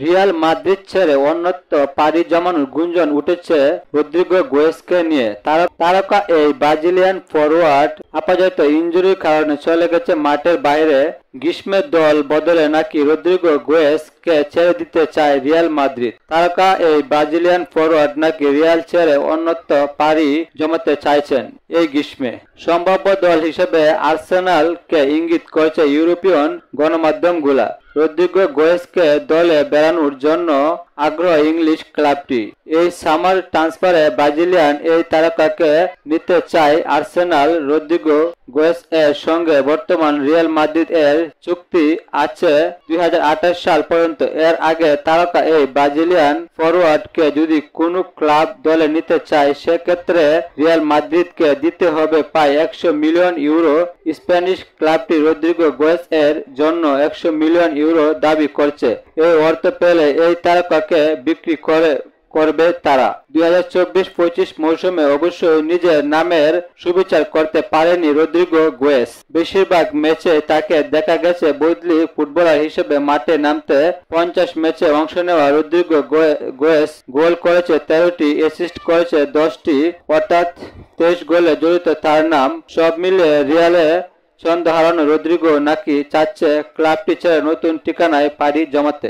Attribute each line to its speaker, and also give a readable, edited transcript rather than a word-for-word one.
Speaker 1: Real Madrid ছেড়ে অন্যত্র পাড়ি জমানোর গুঞ্জন উঠেছে রদ্রিগো গোয়েসকে নিয়ে। তারকা এই ব্রাজিলিয়ান ফরোয়ার্ড আপাতত ইনজুরির কারণে চলে গেছে মাঠের বাইরে। গ্রীষ্মের দল বদলে নাকি রদ্রিগো গোয়েসকে ছেড়ে দিতে চায় রিয়াল মাদ্রিদ। তারকা এই ব্রাজিলিয়ান ফরোয়ার্ড নাকি রিয়াল ছেড়ে অন্যত্র পাড়ি জমাতে চাইছেন এই গ্রীষ্মে। সম্ভাব্য দল হিসেবে আর্সেনালকে ইঙ্গিত করছে ইউরোপীয়ন গণমাধ্যমগুলা। রদ্রিগো গোয়েসকে দলে বেড়ানোর জন্য আগ্রহ ইংলিশ ক্লাবটি। এই সামার ট্রান্সফারে ব্রাজিলিয়ান এই তারকাকে নিতে চায় আর্সেনাল। রদ্রিগো গোয়েস এর সঙ্গে বর্তমান রিয়াল মাদ্রিদ এর চুক্তি আছে 2028 সাল পর্যন্ত। এর আগে তারকা এই ব্রাজিলিয়ান ফরওয়ার্ডকে যদি কোনো ক্লাব দলে নিতে চায় সেক্ষেত্রে রিয়াল মাদ্রিদকে দিতে হবে প্রায় 100 মিলিয়ন ইউরো। স্প্যানিশ ক্লাবটি রদ্রিগো গোয়েস এর জন্য 100 মিলিয়ন ইউরো দাবি করছে। এই অর্থ পেলে এই তারকাকে বিক্রি করবে তারা। 2024-25 মৌসুমে অবশ্যই নিজের নামের সুবিচার করতে পারেনি রদ্রিগো গোয়েস। বেশিরভাগ ম্যাচে তাকে দেখা গেছে বদলি ফুটবলার হিসেবে মাঠে নামতে। 50 ম্যাচে অংশ নেওয়া রদ্রিগো গোয়েস গোল করেছে 13টি, অ্যাসিস্ট করেছে 10টি, অর্থাৎ 23 গোলে জড়িত তার নাম। সব মিলিয়ে রিয়ালে ছন্দ হারানো রদ্রিগো নাকি চাচ্ছে ক্লাবটি ছেড়ে নতুন ঠিকানায় পাড়ি জমাতে।